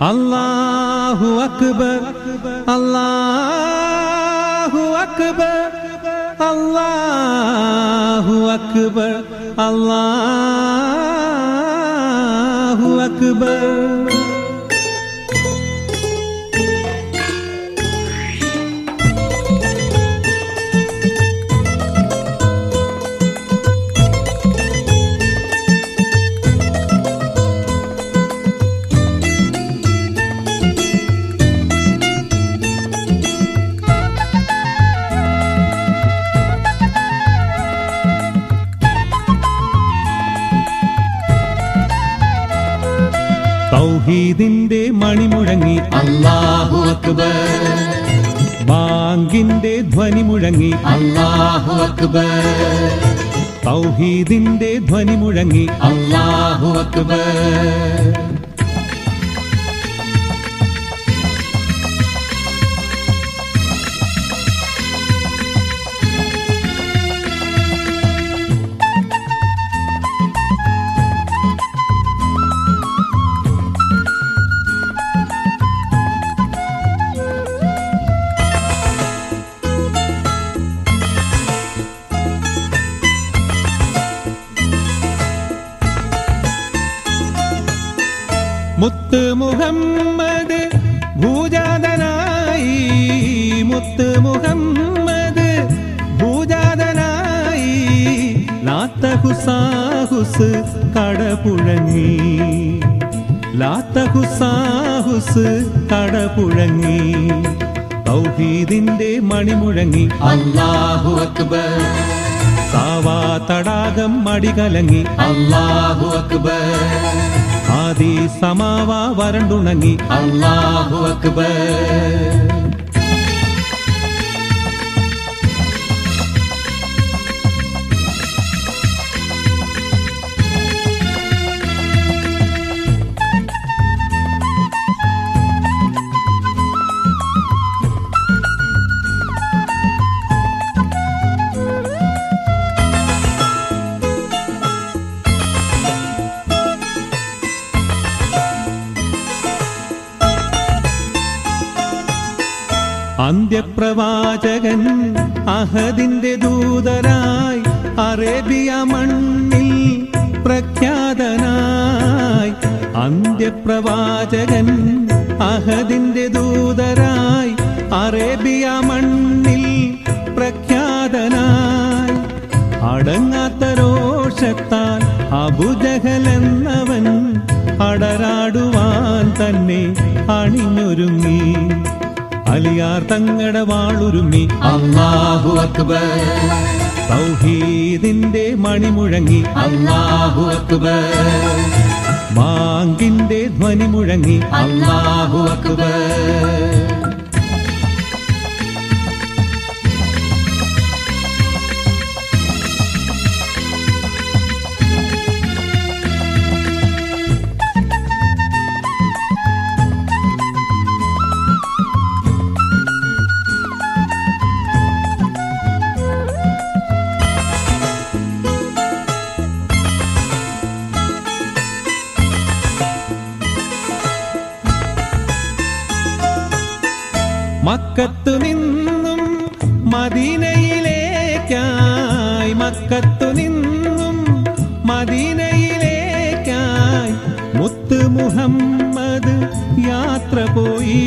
അല്ലാഹു അക്ബർ അല്ലാഹു അക്ബർ അല്ലാഹു അക്ബർ അല്ലാഹു അക്ബർ. തൗഹീദിന്റെ മണിമുഴങ്ങി അല്ലാഹു അക്ബർ. ബാങ്കിന്റെ ധ്വനി മുഴങ്ങി അല്ലാഹു അക്ബർ. തൗഹീദിന്റെ ധ്വനി മുഴങ്ങി അല്ലാഹു അക്ബർ. മുത്ത് മുഹമ്മദ് ഭൂജാതനായി, മുത്ത് മുഹമ്മദ് ഭൂജാതനായി. ലാത്ത ഹുസാഹുസ് കടപുഴങ്ങി, ലാത്ത ഹുസാഹുസ് കടപുഴങ്ങി. തൗഹീദിന്റെ മണിമുഴങ്ങി അല്ലാഹു അക്ബർ. സാവാ തടാകം മടികലങ്ങി അല്ലാഹു അക്ബർ. ആദി സമാവ വരണ്ടുണങ്ങി അല്ലാഹു അക്ബർ. അന്ത്യപ്രവാചകൻ അഹദിന്റെ ദൂതരായി അറേബ്യ മണ്ണിൽ പ്രഖ്യാതനായി. അന്ത്യപ്രവാചകൻ അഹദിന്റെ ദൂതരായി അറേബ്യ മണ്ണിൽ പ്രഖ്യാതനായി. അടങ്ങാത്ത രോഷത്താൽ അബൂജഹൽ എന്നവൻ അടരാടുവാൻ തന്നെ അണിഞ്ഞൊരുങ്ങി. അലിയാർ തങ്ങട വാളുരുമ്മി അല്ലാഹു അക്ബർ. തൗഹീദിന്റെ മണിമുഴങ്ങി അല്ലാഹു അക്ബർ. ബാങ്കിന്റെ ധ്വനി മുഴങ്ങി അല്ലാഹു അക്ബർ. മക്കത്തു നിന്നും മദീനയിലേക്കായി, മക്കത്തു നിന്നും മദീനയിലേക്കായി മുത്ത് മുഹമ്മദ് യാത്ര പോയി.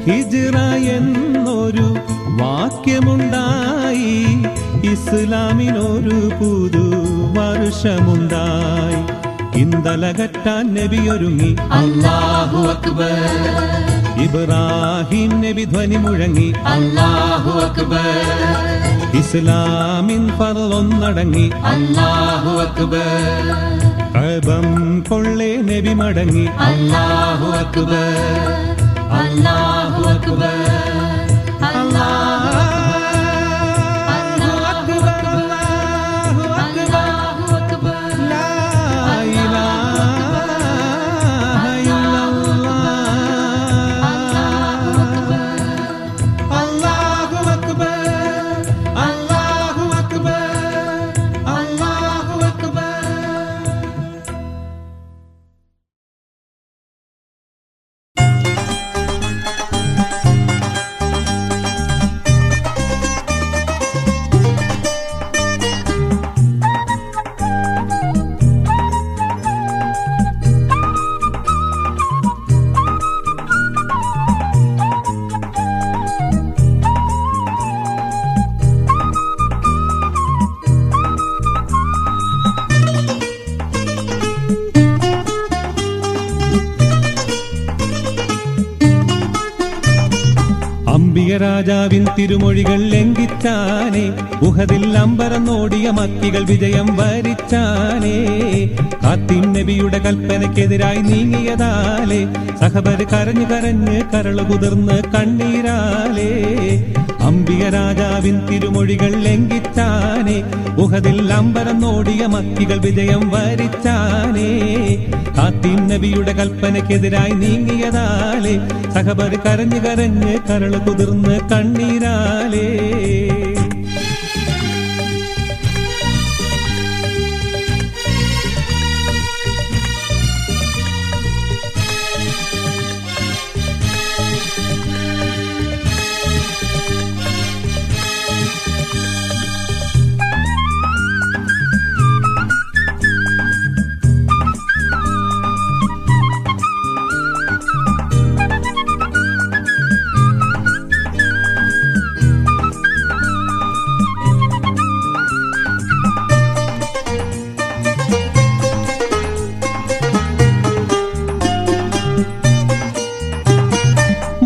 ഹിജ്റ എന്നൊരു വാക്യമുണ്ടായി, ഇസ്ലാമിനൊരു പുതു വർഷമുണ്ടായി. ഇന്തലകറ്റാൻ നബിയൊരുങ്ങി അല്ലാഹു അക്ബർ. ഇബ്രാഹിം നബി ധ്വനി മുഴങ്ങി അല്ലാഹു അക്ബർ. ഇസ്ലാമിൻ ഫർളൊന്നടങ്ങി അല്ലാഹു അക്ബർ. കഅബം കൊള്ളേ നബി മടങ്ങി അല്ലാഹു അക്ബർ. അല്ലാഹു അക്ബർ. അംബിക രാജാവിൻ തിരുമൊഴികൾ ലംഘിച്ചാനേ ഉഹദിൽ അമ്പരന്നോടിയ മക്കികൾ വിജയം വരിച്ചാനേ കാത്തിൻ നബിയുടെ കൽപ്പനയ്ക്കെതിരായി നീങ്ങിയതാലേ സഹബര് കരഞ്ഞു കരഞ്ഞ് കരള് കുതിർന്ന് കണ്ണീരാലേ അംബിക രാജാവിൻ തിരുമൊഴികൾ ലംഘിച്ചാനേ ഉഹദിൽ അമ്പരന്നോടിയ മക്കികൾ വിജയം വരിച്ചാനേ കാത്തിൻ നബിയുടെ കൽപ്പനയ്ക്കെതിരായി നീങ്ങിയതാലേ സഹബര് കരഞ്ഞു കരഞ്ഞ് കരള് കുതിർന്ന് കണ്ണീരാലേ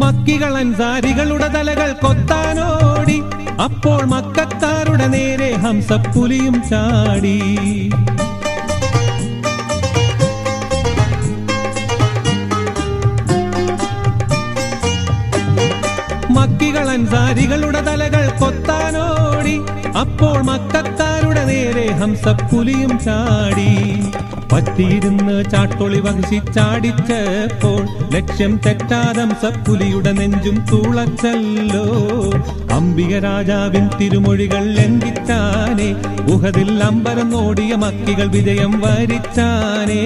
മക്കികൾ അൻസാരികളുടെ തലകൾ കൊത്താനോടി അപ്പോൾ മക്കക്കാരുടെ നേരെ ഹംസപ്പുലിയും ചാടി മക്കികൾ അൻസാരികളുടെ തലകൾ കൊത്താനോടി അപ്പോൾ മക്കക്കാരുടെ നേരെ ഹംസപ്പുലിയും ചാടി പറ്റിയിരുന്ന് ചാട്ടൊളി വഹിച്ച് ചാടിച്ചപ്പോൾ ലക്ഷ്യം തെറ്റാതെ ഹംസപ്പുലിയുടെ നെഞ്ചും തുളച്ചല്ലോ അംബിക രാജാവിൻ തിരുമൊഴികൾ ലംഘിച്ചാനേ ഉഹദിൽ അമ്പരന്നോടിയ മക്കികൾ വിജയം വരിച്ചാനേ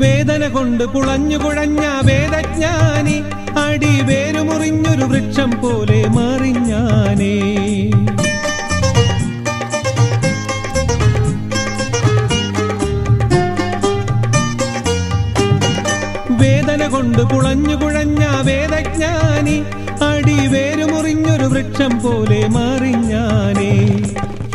വേദന കൊണ്ട് പുളഞ്ഞു കുഴഞ്ഞ വേദജ്ഞാനി അടി വേരുമുറിഞ്ഞൊരു വൃക്ഷം പോലെ മറിഞ്ഞാനേ വേദന കൊണ്ട് പുളഞ്ഞു കുഴഞ്ഞ വേദജ്ഞാനി അടി വേരുമുറിഞ്ഞൊരു വൃക്ഷം പോലെ മറിഞ്ഞാനേ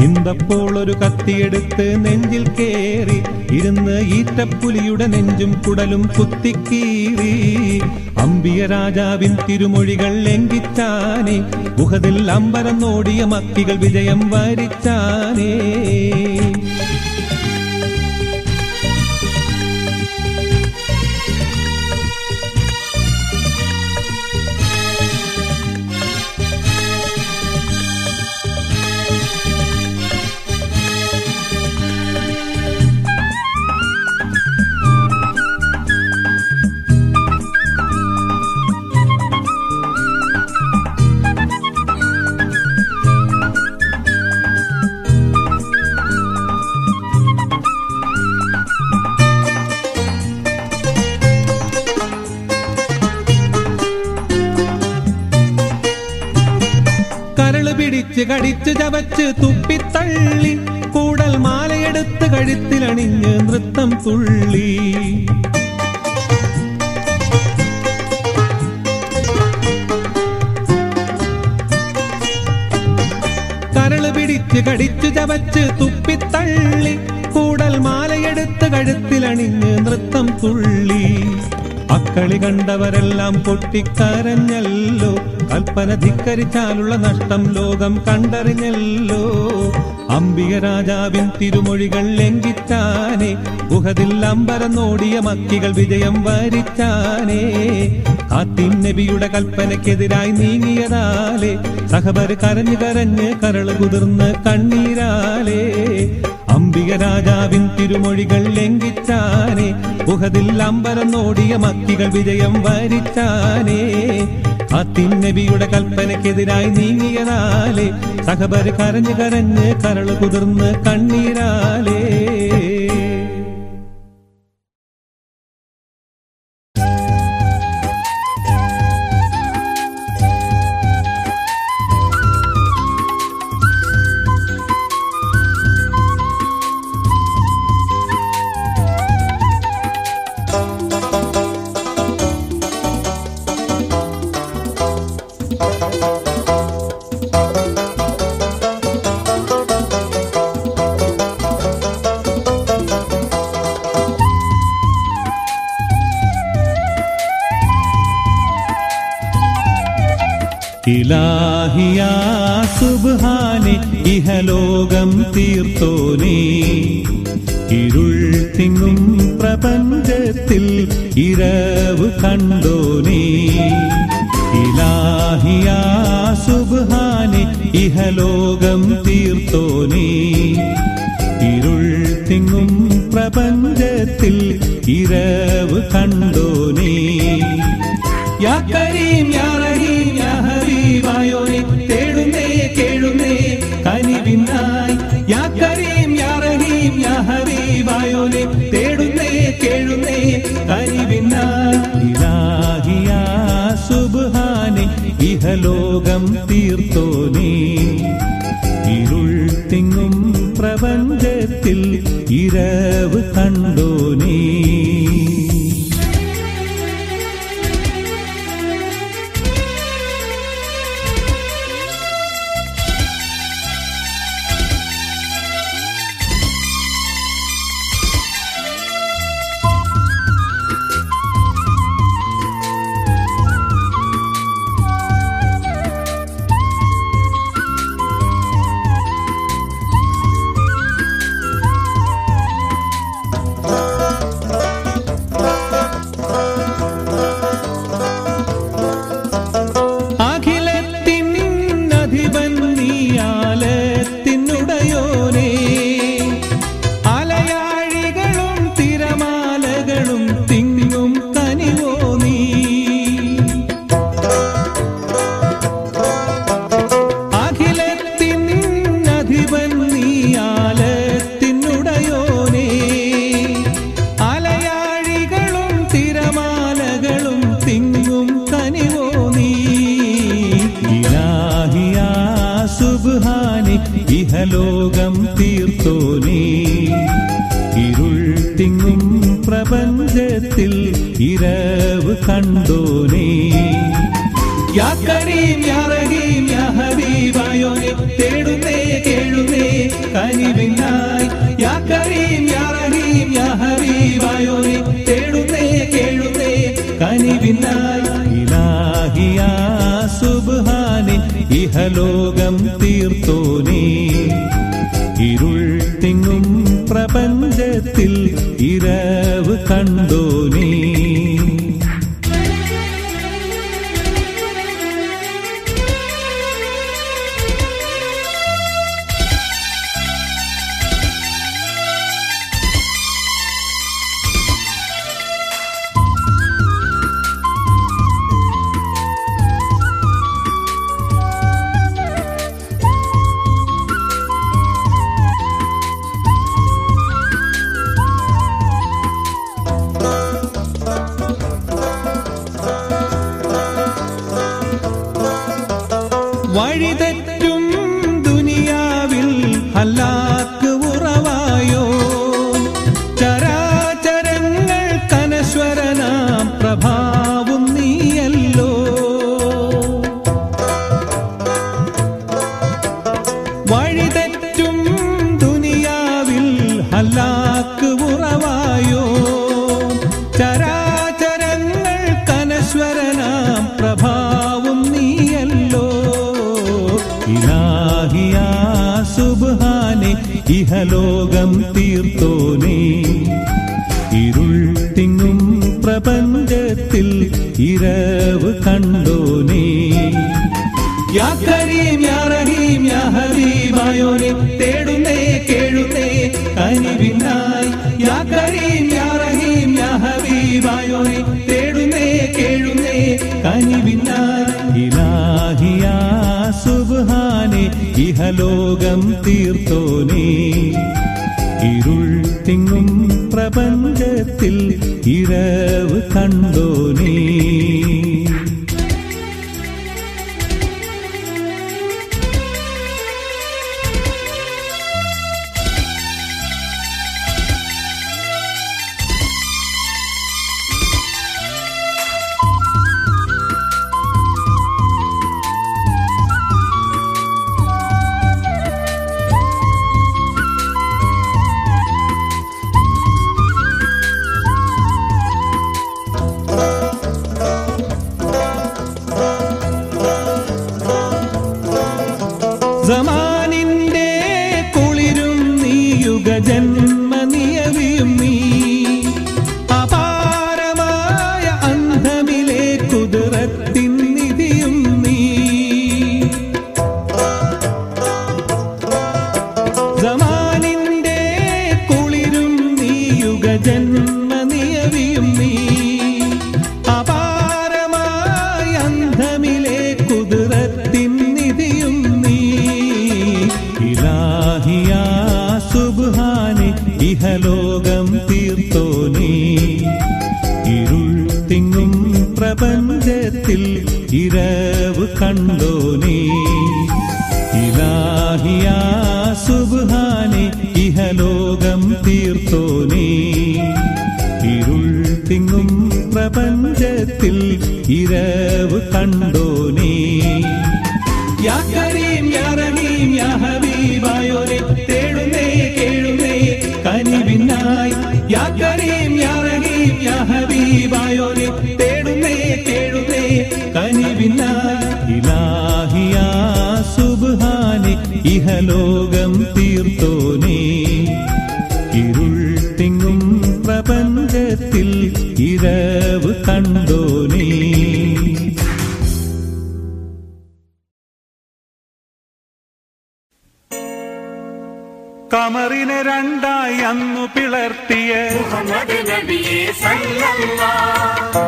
ഇന്തപ്പോൾ ഒരു കത്തിയെടുത്ത് നെഞ്ചിൽ കേറി ഇരുന്ന് ഈറ്റപ്പുലിയുടെ നെഞ്ചും കുടലും കുത്തിക്കീറി അംബിക രാജാവിൻ തിരുമൊഴികൾ ലംഘിച്ചാനേ ഉഹദിൽ അമ്പരന്നോടിയ മക്കികൾ വിജയം വരിച്ചാനേ പിടിച്ച് കടിച്ച് ചവച്ച് തുപ്പിത്തള്ളി കൂടൽ മാലയെടുത്ത് കഴുത്തിലണിഞ്ഞ് നൃത്തം തുള്ളി കരള് പിടിച്ച് കടിച്ചു ചവച്ച് തുപ്പിത്തള്ളി കൂടൽ മാലയെടുത്ത് കഴുത്തിലണിഞ്ഞ് നൃത്തം തുള്ളി അക്കളി കണ്ടവരെല്ലാം പൊട്ടിക്കരഞ്ഞല്ലോ കൽപ്പന ധിക്കരിച്ചാലുള്ള നഷ്ടം ലോകം കണ്ടറിഞ്ഞല്ലോ അംബിക രാജാവിൻ തിരുമൊഴികൾ ലംഘിച്ചാനേ ഉഹദിൽ അമ്പരന്നോടിയ മക്കികൾ വിജയം വരിച്ചാനേ കാത്തിൻ നബിയുടെ കൽപ്പനയ്ക്കെതിരായി നീങ്ങിയതാലേ സഹബർ കരഞ്ഞു കരഞ്ഞ് കരള് കുതിർന്ന് കണ്ണീരാലേ അമ്പിയ രാജാവിൻ തിരുമൊഴികൾ ലംഘിച്ചാനേ, ഉഹദിൽ അമ്പരന്നോടിയ മക്കികൾ വിജയം വരിച്ചാനേ. നബിയുടെ കൽപ്പനയ്ക്കെതിരായി നീങ്ങിയതാലേ സഹബര് കരഞ്ഞ് കരഞ്ഞ് കരള് കുതിർന്ന് കണ്ണീരാലേ. ഇലാഹിയാ സുബ്ഹാനെ ഇഹലോകം തീർത്തോനേ, ഇരുൾ തിങ്ങും പ്രപഞ്ചത്തിൽ ഇരവ് കണ്ടോനേ. ഇലാഹിയാ സുബ്ഹാനെ ഇഹലോകം തീർത്തോനേ, ഇരുൾ തിങ്ങും പ്രപഞ്ചത്തിൽ ഇരവ് കണ്ടോനേ. യാ കരീം യാ റഹീം യാ ഹബീബായോനെ തേടുന്നേ കേഴുന്നേ കനിവിനായി. യാ കരീം യാ റഹീം യാ ഹബീബായോനെ തേടുന്നേ കേഴുന്നേ കനിവിനായി. ഇലാഹിയാ സുബ്ഹാനെ ഇഹലോകം തീർത്തോനേ, ഇരുൾ തിങ്ങും പ്രപഞ്ചത്തിൽ ഇരവ് കണ്ടോനേ. ഇഹലോകം തീർത്തോനേ, ഇരുൾ തിങ്ങും പ്രപഞ്ചത്തിൽ ഇരവ് കണ്ടോനേ. യാ കരീം യാ റഹീം യാ ഹബീബായോനെ തേടുന്നേ കേഴുന്നേ കനിവിനായി. യാ കരീം യാ റഹീം യാ ഹബീബായോനെ തേടുന്നേ കേഴുന്നേ കനിവിനായി. ഇലാഹിയാ സുബ്ഹാനെ ഇഹലോകം തീർത്തോനേ, ഇരുൾ തിങ്ങും പ്രപഞ്ചത്തിൽ ഇരവ് കണ്ടോനേ. വഴിതെറ്റും ദുനിയാവിൽ ഹല്ലാക്ക് ഉറവായോ, ചരാചരങ്ങൾ കനശ്വരനാം പ്രഭാവും നീയല്ലോ. വഴിതെറ്റും ദുനിയാവിൽ ഹല്ലാക്ക് ഉറവായോ, ചരാചരങ്ങൾ കനശ്വരനാം പ്രഭാവും നീയല്ലോ. ഇലാഹിയാ സുബ്ഹാനെ ഇഹലോകം തീർത്തോനേ, ഇരുൾ തിങ്ങും പ്രപഞ്ചത്തിൽ ഇരവ് കണ്ടോനേ. യാ കരീം യാ റഹീം യാ ഹബീബായോനെ തേടുന്നേ കേഴുന്നേ ഇഹലോകം തീർത്തോനേ ഇരുൾ തിങ്ങും പ്രപഞ്ചത്തിൽ ഇരവ് കണ്ടോനേ സമാനിന്റെ കുളിരും നീ യുഗജന്മനിയവിയും നീ അപാരമായ അന്ധമിലെ കുതിരത്തിൻ നിധിയും നീ സമാനിന്റെ കുളിരും നീ യുഗജന്മനിയവിയും നീ അപാരമായ അന്ധമിലെ കുതിരത്തിൻ നിധിയും ഇലാഹിയാ സുബ്ഹാനെ ഇഹലോകം തീർത്തോനേ ഇരുൾ തിങ്ങും പ്രപഞ്ചത്തിൽ ഇരവ് കണ്ടോനേ ഇലാഹിയാ സുബ്ഹാനെ ഇഹലോകം തീർത്തോനേ ഇരുൾ തിങ്ങും പ്രപഞ്ചത്തിൽ ഇരവ് കണ്ടോനേ യാ കരീം യാ റഹീം യാ ഹബീബായോനെ തേടുന്നേ കേളുന്നേ കനിവിനായി യാ കരീം യാ റഹീം യാ ഹബീബായോനെ തേടുന്നേ കേളുന്നേ കനിവിനായി ഇലാഹിയാ സുബ്ഹാനെ ഇഹലോകം തീർത്തോനേ ഇരുൾ തിങ്ങും പ്രപഞ്ചത്തിൽ ഇരവ് കണ്ടോനേ കമറിനെ രണ്ടായി അന്നു പിളർത്തിയ മുഹമ്മദ് നബിയെ സല്ലല്ലാഹ്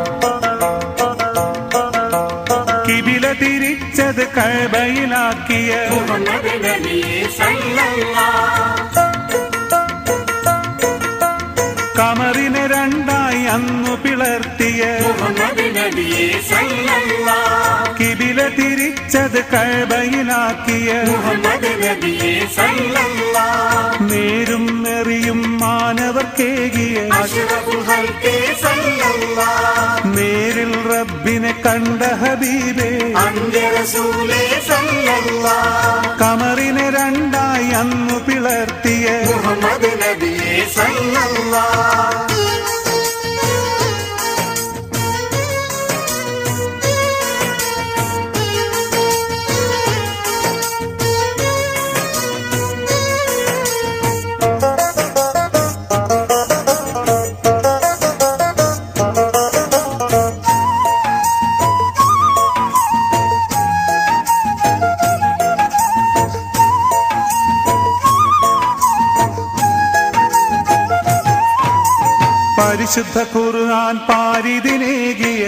കിബില തിരിച്ചത് കഅബയിലാക്കിയ മുഹമ്മദ് നബിയെ സല്ലല്ലാഹ് കമറിനെ രണ്ടായി അന്നു പിളർത്തിയ മുഹമ്മദ് നബിയെ സല്ലല്ലാഹ് കിബില തിരിച്ചത് കഅബയിലാക്കിയ മുഹമ്മദ് നബിയെ സല്ലല്ലാഹ് നേരും നെറിയും മാനവർക്കേകിയ അഷ്റഫുൽ ഖൽഖി സല്ലല്ലാഹ് നേരിൽ റബ്ബിനെ കണ്ട ഹബീബേ അന്ത്യ റസൂലേ സല്ലല്ലാഹ് കമറിനെ രണ്ടായി അന്നു പിളർത്തിയ മുഹമ്മദ് നബിയെ സല്ലല്ലാഹ് പരിശുദ്ധ ഖുർആൻ പാരിതിനേകിയ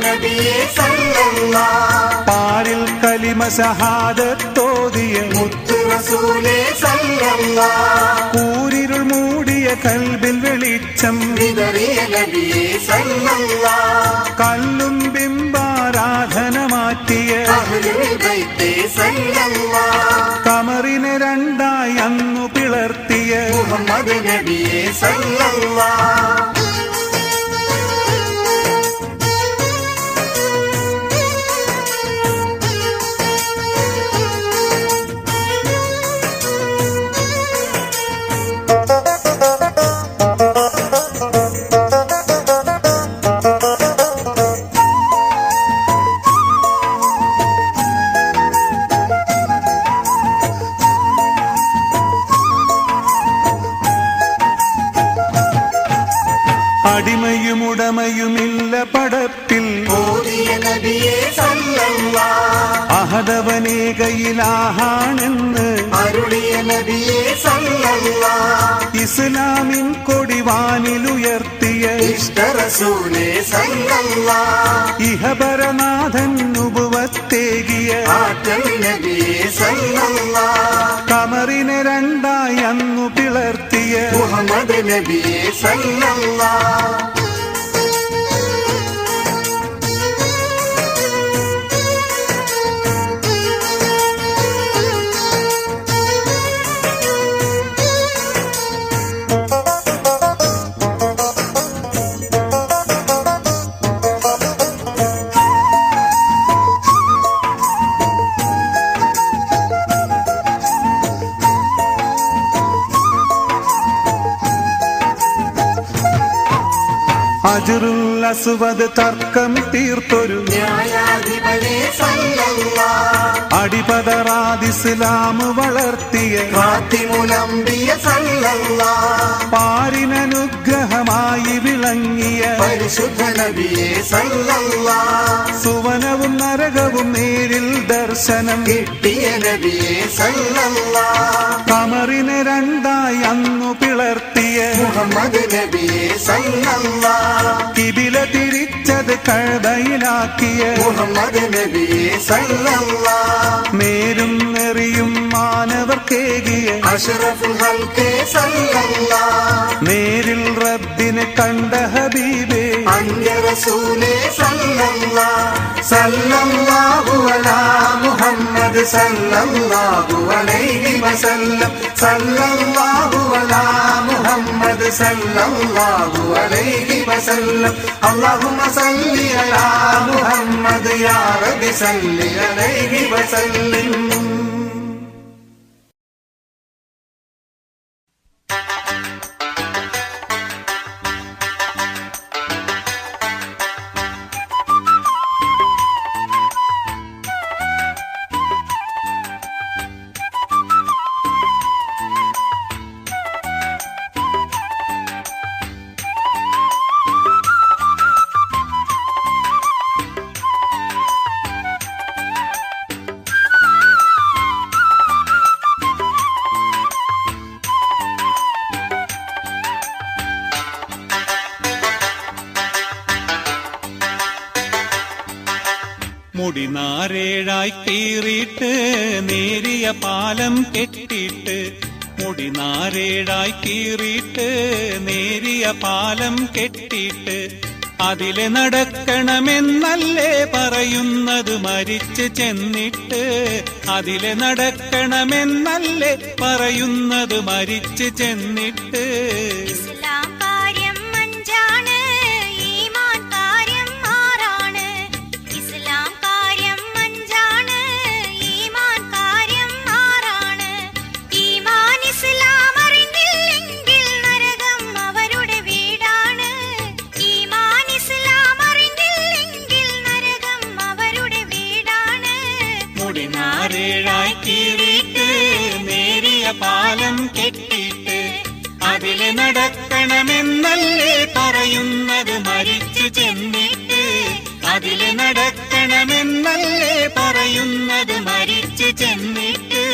നബിയെ സല്ലല്ലാഹ് പാരിൽ കലിമ ഷഹാദത്തോതിയ മുത്ത് റസൂലേ സല്ലല്ലാഹ് കൂരിരുൾ മൂടിയ കൽബിൽ വെളിച്ചം വിതറിയ നബിയെ സല്ലല്ലാഹ് കല്ലും ബിംബാരാധന മാറ്റിയ അഹ്ലുൽ ബൈത്ത് സല്ലല്ലാഹ് കമറിനെ രണ്ടായി അന്നു പിളർത്തിയ മുഹമ്മദ് നബിയെ സല്ലല്ലാഹ് അടിമയുമുടമയുമില്ല പടപ്പിൽ ഓതിയ നബിയെ സല്ലല്ലാഹ് അഹദവനെ ഏകയിലാഹാണെന്ന് അരുളിയ നബിയെ സല്ലല്ലാഹ് ഇസ്ലാമിൻ കൊടിവാനിലുയർത്തിയ ഇഷ്ട റസൂലേ സല്ലല്ലാഹ് ഇഹപരനാഥൻ നുബുവത്തേകിയ ആറ്റൽ നബിയെ സല്ലല്ലാഹ് കമറിനെ രണ്ടായി അന്നു പിളർത്തിയ മുഹമ്മദ് നബിയെ സല്ലല്ലാഹ് അജ്റുൽ അസ്വദ് തർക്കം തീർത്തൊരു ന്യായാധിപനെ സല്ലല്ലാഹ് അടിപതറാദിസ്ലാം വളർത്തിയ ഫാത്തിമുലംബിയ സല്ലല്ലാഹ് പാരിനനുഗ്രഹമായി വിളങ്ങിയ പരിശുദ്ധ നബിയെ സല്ലല്ലാഹ് സുവനവും നരകവും നേരിൽ ദർശനം കിട്ടിയ നബിയെ സല്ലല്ലാഹ് കമറിനെ രണ്ടായി അന്നു പിളർത്തിയ മുഹമ്മദ് നബിയെ സല്ലല്ലാഹ് കിബില തിരിച്ചത് കഅബയിലാക്കിയ മുഹമ്മദ് നബിയെ സല്ലല്ലാഹ് നേരും നെറിയും മാനവർക്കേകിയ അഷ്റഫുൽ ഖൽഖേ സല്ലല്ലാഹ് നേരിൽ റബ്ബിനെ കണ്ട ഹബീബേ അന്യ റസൂലേ സല്ലല്ലാഹ് സല്ലല്ലാഹു അലാ മുഹമ്മദ് സല്ലല്ലാഹു അലൈഹി വസല്ലം സല്ലല്ലാഹു അലാ മുഹമ്മദ് സല്ലല്ലാഹു അലൈഹി വസല്ലം അല്ലാഹുമ്മ സല്ലി അലാ മുഹമ്മദ് യാ റബ്ബി സല്ലി അലൈഹി വസല്ലം. മുടി നാരേഴായി കീറിയിട്ട് നേരിയ പാലം കെട്ടിയിട്ട് മുടി നാരേഴായി കീറിയിട്ട് നേരിയ പാലം കെട്ടിയിട്ട് അതിലെ നടക്കണമെന്നല്ലേ പറയുന്നത് മരിച്ച് ചെന്നിട്ട് അതിലെ നടക്കണമെന്നല്ലേ പറയുന്നത് മരിച്ച് ചെന്നിട്ട് ഇസ്ലാം കാര്യം അഞ്ചാണ് ഈമാൻ കാര്യം ആറാണ് ഇസ്ലാം കാര്യം അഞ്ചാണ് ഈമാൻ കാര്യം ആറാണ് ഈമാൻ ഇസ്ലാം അറിഞ്ഞില്ലെങ്കിൽ നരകം അവരുടെ വീടാണ് ഈമാൻ ഇസ്ലാം അറിഞ്ഞില്ലെങ്കിൽ നരകം അവരുടെ വീടാണ് മുടി നാരേഴായി കീറിയിട്ട് നേരിയ പാലം കെട്ടിയിട്ട് അതിലെ നടക്കണമെന്നല്ലേ പറയുന്നത് മരിച്ചു ചെന്നിട്ട് അതിലെ നടക്കണമെന്നല്ലേ പറയുന്നത് മരിച്ചു ചെന്നിട്ട്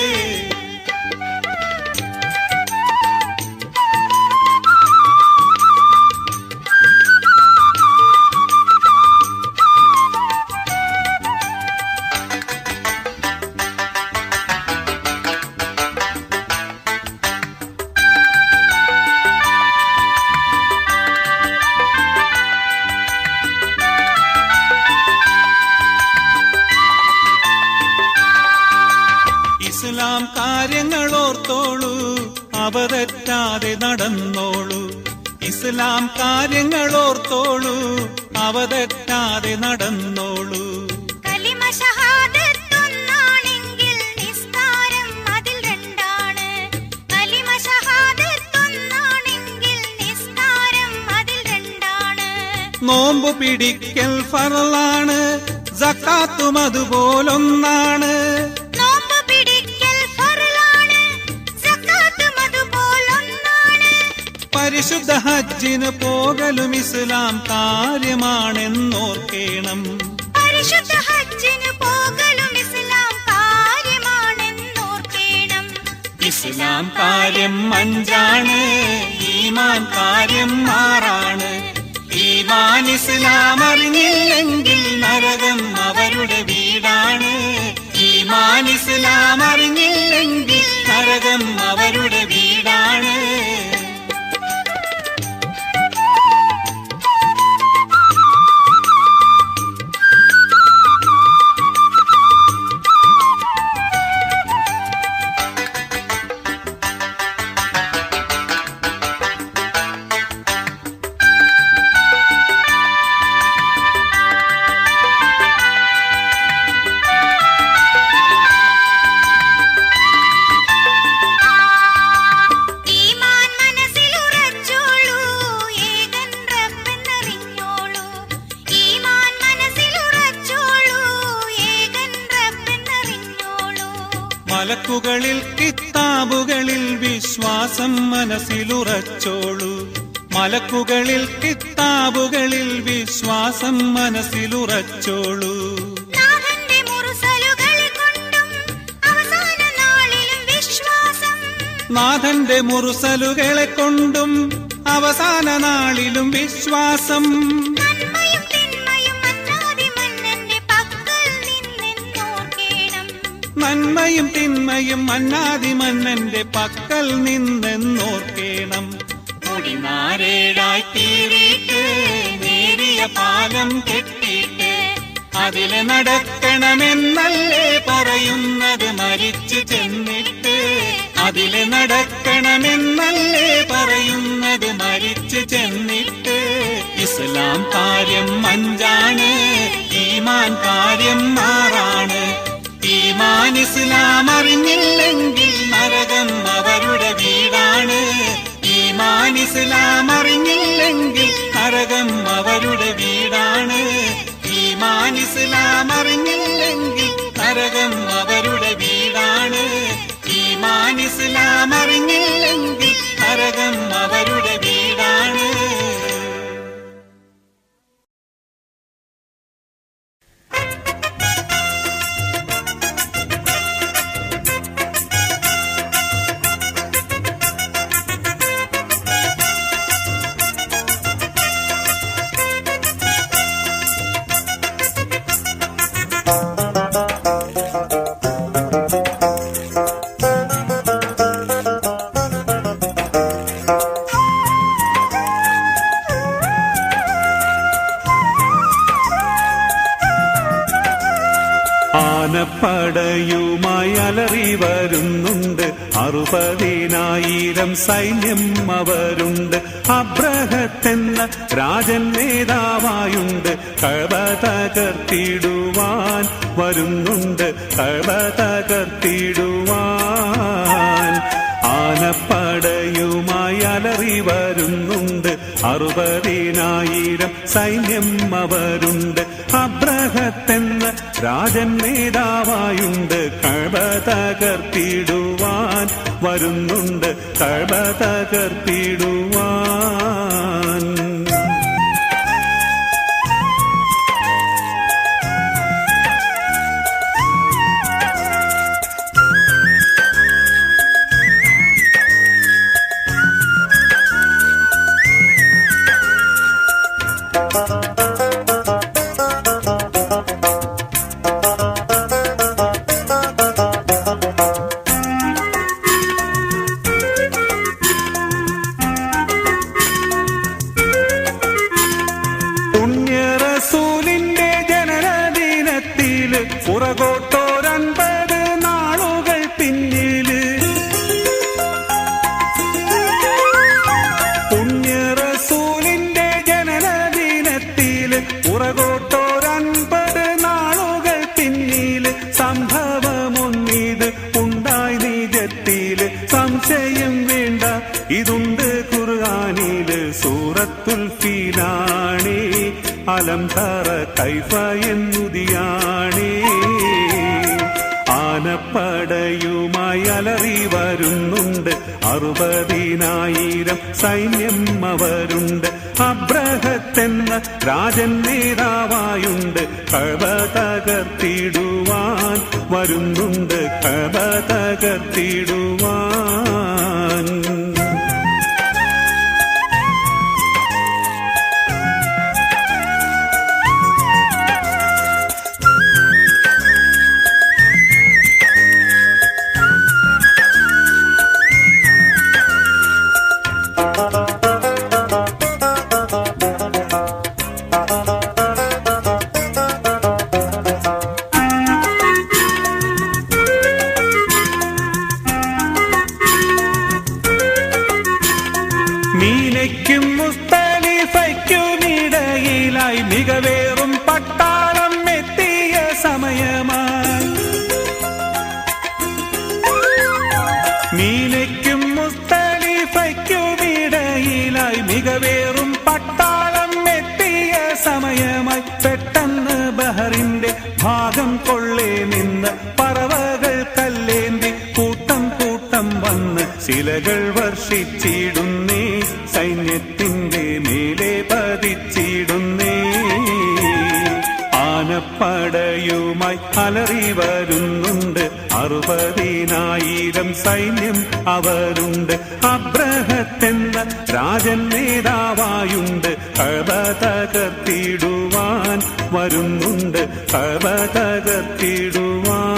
ഇസ്ലാം കാര്യങ്ങളോർത്തോളൂ അവതെറ്റാതെ നടന്നോളൂ ഇസ്ലാം കാര്യങ്ങളോർത്തോളൂ അവതെറ്റാതെ നടന്നോളൂ കലിമ ഷഹാദത്തൊന്നാണെങ്കിൽ നിസ്കാരം അതിൽ രണ്ടാണ് കലിമ ഷഹാദത്തൊന്നാണെങ്കിൽ നിസ്കാരം അതിൽ രണ്ടാണ് നോമ്പ് പിടിക്കൽ ഫർളാണ് സക്കാത്തും അതുപോലൊന്നാണ് നോമ്പ് പിടിക്കൽ ഫർളാണ് സക്കാത്തും അതുപോലൊന്നാണ് പരിശുദ്ധ ഹജ്ജിന് പോകലും ഇസ്ലാം കാര്യമാണെന്നോർക്കേണം പരിശുദ്ധ ഹജ്ജിന് പോകലും ഇസ്ലാം കാര്യമാണെന്നോർക്കണം ഇസ്ലാം കാര്യം 5 ഈമാൻ കാര്യം 6. ഈമാൻ ഇസ്ലാം അറിഞ്ഞില്ലെങ്കിൽ നരകം അവരുടെ വീടാണ്. ഈമാൻ ഇസ്ലാം അറിഞ്ഞില്ലെങ്കിൽ നരകം അവരുടെ വീടാണ്. മലക്കുകളിൽ കിത്താബുകളിൽ വിശ്വാസം മനസ്സിലുറച്ചോളൂ. മലക്കുകളിൽ കിത്താബുകളിൽ വിശ്വാസം മനസ്സിലുറച്ചോളൂ. നാഥന്റെ മുർസലുകളെ കൊണ്ടും അവസാന നാളിലും വിശ്വാസം. നാഥന്റെ മുർസലുകളെ കൊണ്ടും അവസാന നാളിലും വിശ്വാസം. നന്മയും തിന്മയും അന്നാദി മന്നന്റെ പക്കൽ നിന്നെന്നോർക്കേണം. നന്മയും തിന്മയും അന്നാദി മന്നന്റെ പക്കൽ നിന്നെന്നോർക്കേണം. മുടിനാരേഴായി തീറിയിട്ട് നേരിയ പാലം കെട്ടിയിട്ട് അതില് നടക്കണമെന്നല്ലേ പറയുന്നത് മരിച്ചു ചെന്നിട്ട്. അതില് നടക്കണമെന്നല്ലേ പറയുന്നത് മരിച്ചു ചെന്നിട്ട്. ഇസ്ലാം കാര്യം 5 ഈമാൻ കാര്യം 6. ഈമാൻ ഇസ്ലാം അറിഞ്ഞില്ലെങ്കിൽ നരകം അവരുടെ വീടാണ്. ഈമാൻ ഇസ്ലാം അറിഞ്ഞില്ലെങ്കിൽ നരകം അവരുടെ വീടാണ്. ഈമാൻ ഇസ്ലാം അറിഞ്ഞില്ലെങ്കിൽ നരകം അവരുടെ വീടാണ്. ഈമാൻ ഇസ്ലാം അറിഞ്ഞില്ലെങ്കിൽ നരകം അവരുടെ വീടാണ്. ആനപ്പടയുമായി അലറി വരുന്നുണ്ട് 60,000 സൈന്യം അവരുണ്ട്. അബ്രഹത്തെന്ന രാജൻ നേതാവായുണ്ട്. കഅബ തകർത്തിടുവാൻ വരുന്നുണ്ട്. കഅബ തകർത്തിടുവാൻ. ആനപ്പടയുമായി അലറി വരുന്നുണ്ട് 60,000 സൈന്യം അവരുണ്ട്. അബ്രഹത്തെന്ന രാജൻ നേതാവായുണ്ട്. കഅബ തകർത്തിടുവാൻ വരുന്നുണ്ട്. കഅബ തകർത്തിടുവാൻ. പുണ്യറസൂലിന്റെ ജനനദിനത്തില് പുറകോട്ടോരൻപത് നാളുകൾ പിന്നില്. പുണ്യറസൂലിന്റെ ജനനദിനത്തില് പുറകോട്ടോരൻപത് നാളുകൾ പിന്നില്. സംഭവമൊന്നിത് ഉണ്ടായി നിജത്തില്. സംശയം വേണ്ട, ഇതുണ്ട് ഖുർആനില്. സൂറത്തുൽ ഫീലാണേ. അലം തറ കൈഫ എന്നുദിയാണേ. ആനപ്പടയുമായി അലറി വരുന്നുണ്ട് 60,000 സൈന്യം അവരുണ്ട്. അബ്രഹത്തെന്ന രാജൻ നേതാവായുണ്ട്. കഅബ തകർത്തിടുവാൻ വരുന്നുണ്ട്. കഅബ തകർത്തിടുവാൻ. നിന്ന് പറവകൾ കല്ലേന്തി കൂട്ടം കൂട്ടം വന്ന് ശിലകൾ വർഷിച്ചിടുന്നേ, സൈന്യത്തിന്റെ മേലെ പതിച്ചിടുന്നേ. ആനപ്പടയുമായി അലറി വരുന്നുണ്ട്, 60,000 സൈന്യം അവരുണ്ട്. അബ്രഹത്തെന്ന രാജൻ നേതാവായുണ്ട്, കഅബ തകർത്തിടുവാൻ വരുന്നുണ്ട്, കഅബ തകർത്തിടുവാൻ.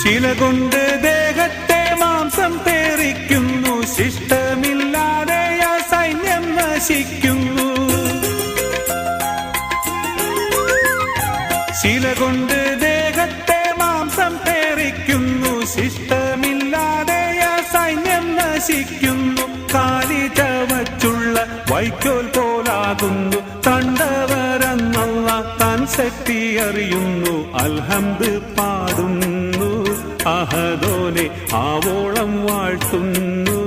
ശില കൊണ്ട് ദേഹത്തെ മാംസം തേറിക്കുന്നു, ശിഷ്ടമില്ലാതെ ആ സൈന്യം നശിക്കുന്നു. ശില കൊണ്ട് ദേഹത്തെ മാംസം തേറിക്കുന്നു, ശിഷ്ടമില്ലാതെ ആ സൈന്യം നശിക്കുന്നു. കാലി ചവച്ചുള്ള വൈക്കോൽ പോലാകുന്നു, കണ്ടവരെന്നല്ല താൻ ശക്തി അറിയുന്നു. അൽഹംദ് പാടുന്നു, അഹദോനെ ആവോളം വാഴ്ത്തുന്നു.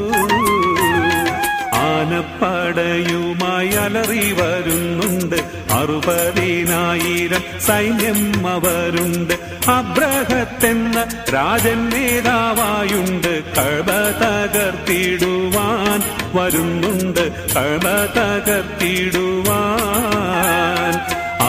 ആനപ്പടയുമായി അലറി വരുന്നുണ്ട്, 60,000 സൈന്യം അവരുണ്ട്. അബ്രഹത്തെന്ന രാജൻ നേതാവായുണ്ട്, കഅബ തകർത്തിടുവാൻ വരുന്നുണ്ട്, കഅബ തകർത്തിടുവാൻ.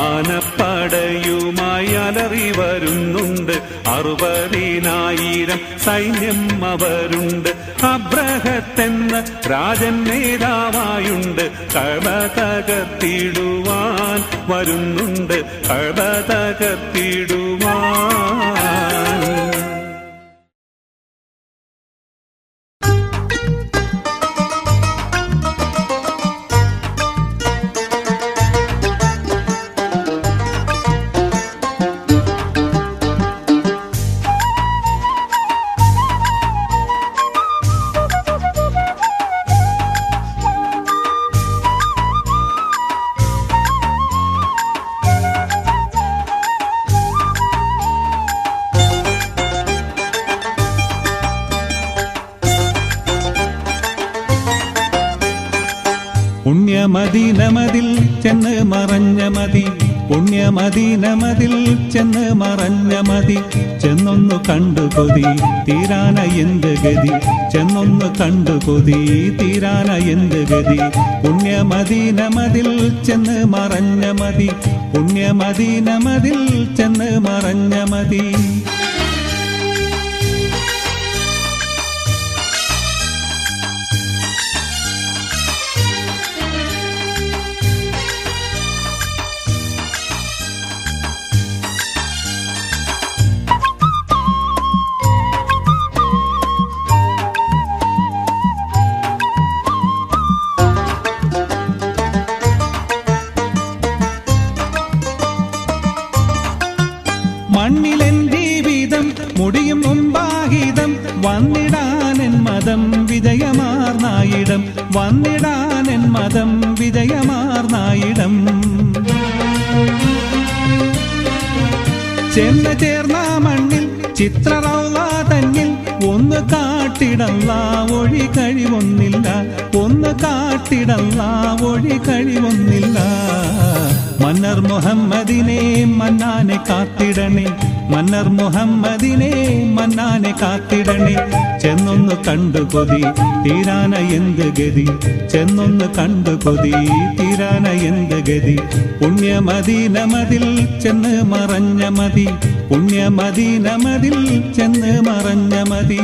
ആനപ്പടയുമായി അലറി വരുന്നുണ്ട്, 60,000 സൈന്യം അവരുണ്ട്. അബ്രഹത്തെന്ന രാജൻ നേതാവായുണ്ട്, കഅബ തകർത്തിടുവാൻ വരുന്നുണ്ട്, കഅബ തകർത്തിടുവാൻ. പുണ്യമദീനമതിൽ ചെന്ന് മറഞ്ഞ മതി, പുണ്യമദീനമതിൽ ചെന്ന് മറഞ്ഞ മതി. ചെന്നൊന്നു കണ്ടു കൊതി തീരാന എന്ത് ഗതി, ചെന്നൊന്നു കണ്ടു കൊതി തീരാന എന്ത് ഗതി. പുണ്യമദീനമതിൽ ചെന്ന് മറഞ്ഞ മതി, പുണ്യമദീനമതിൽ ചെന്ന് മറഞ്ഞ മതി. മണ്ണിലെൻ ജീവിതം മുടിയും മുമ്പാഹിതം, വന്നിടാനെൻ മതം വിജയമാർന്നായിടം, വന്നിടാനെൻ മതം വിജയമാർന്നായിടം. ചെന്ന് ചേർന്ന മണ്ണിൽ ചിത്രറൗള തന്നിൽ ഒന്ന് കാട്ടിടല്ല ഒഴി കഴിവൊന്നില്ല, ഒന്ന് കാട്ടിടല്ല ഒഴി കഴിവൊന്നില്ല. മന്നർ മുഹമ്മദിനെ മന്നാനെ കാത്തിടണേ, മന്നർ മുഹമ്മദിനെ മന്നാനെ കാത്തിടണേ. ചെന്നൊന്ന് കണ്ടു കൊതി തീരാന എന്ത് ഗതി, ചെന്നൊന്ന് കണ്ടു കൊതി തീരാന എന്ത് ഗതി. പുണ്യമദീനമതിൽ ചെന്ന് മറഞ്ഞ മതി, പുണ്യമദീനമതിൽ ചെന്ന് മറഞ്ഞ മതി.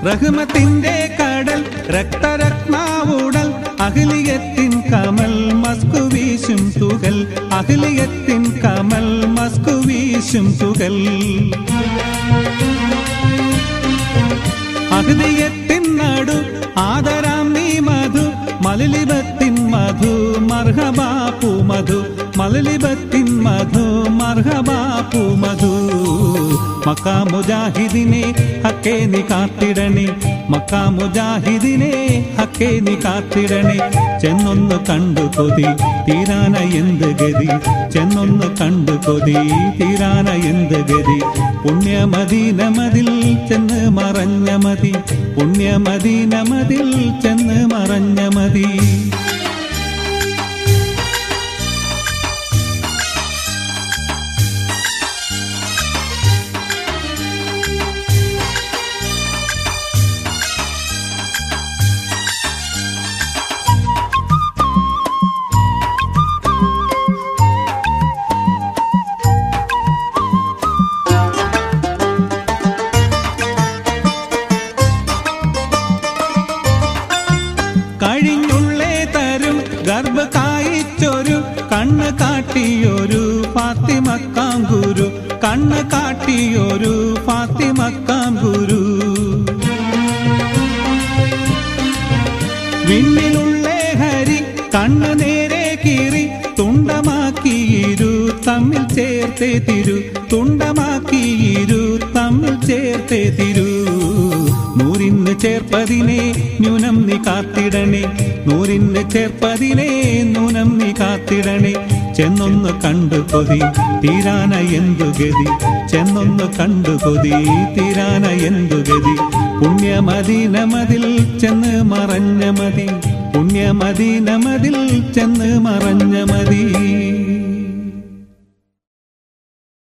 റഹ്മത്തിന്റെ കടൽ രക്തരത്നാവുടൽ അഖിലിയത്തിൻ കമൽ മസ്കു വീശും തുകൽ അഖിലിയത്തിൻ കമൽ മസ്കു വീശും തുകൽ അഹ്ദിയത്തിൻ നടു ആദരാം നീ മധു മലലിബത്തിൻ മധു മർഹബാപ്പു മധു മലലിബത്തിൻ മധു മർഹബാപ്പു മധു മക്കാ മുജാഹിദിനെ ഹക്കേ നീ കാത്തിടണേ മക്കാ മുജാഹിദിനെ ഹക്കേ നീ കാത്തിടണേ ചെന്നൊന്ന് കണ്ടു കൊതി തീരാന എന്ത് ഗതി ചെന്നൊന്ന് കണ്ടു കൊതി തീരാന എന്ത് ഗതി പുണ്യമദീനമതിൽ ചെന്ന് മറഞ്ഞ മതി പുണ്യമദീനമതിൽ ചെന്ന് മറഞ്ഞ മതി കഴിഞ്ഞുള്ളേ തരും ഗർഭ കായിച്ചൊരു കണ്ണ് കാട്ടിയൊരു ഫാത്തിമക്കാം ഗുരു കണ്ണ് കാട്ടിയൊരു ഫാത്തിമക്കാം ഗുരു വിണ്ണിലുള്ളേ ഹരി കണ്ണ് നേരെ കീറി തുണ്ടമാക്കിയിരു തമ്മിൽ ചേർത്തേ തിരു തുണ്ടമാക്കിയിരു തമ്മിൽ ചേർത്തേ തിരു നൂറിന് ചേർപ്പതിനെ ന്യൂനം നീ കാത്തിടണേ നൂറിന് ചേർപ്പതിനെ ന്യൂനം നീ കാത്തിടണേ ചെന്നൊന്ന് കണ്ടു കൊതി തീരാന എന്തു ഗതി ചെന്നൊന്ന് കണ്ടു കൊതി തീരാന എന്തു ഗതി പുണ്യമദീനമതിൽ ചെന്ന് മറഞ്ഞ മതി പുണ്യമദീനമതിൽ ചെന്ന് മറഞ്ഞ മതി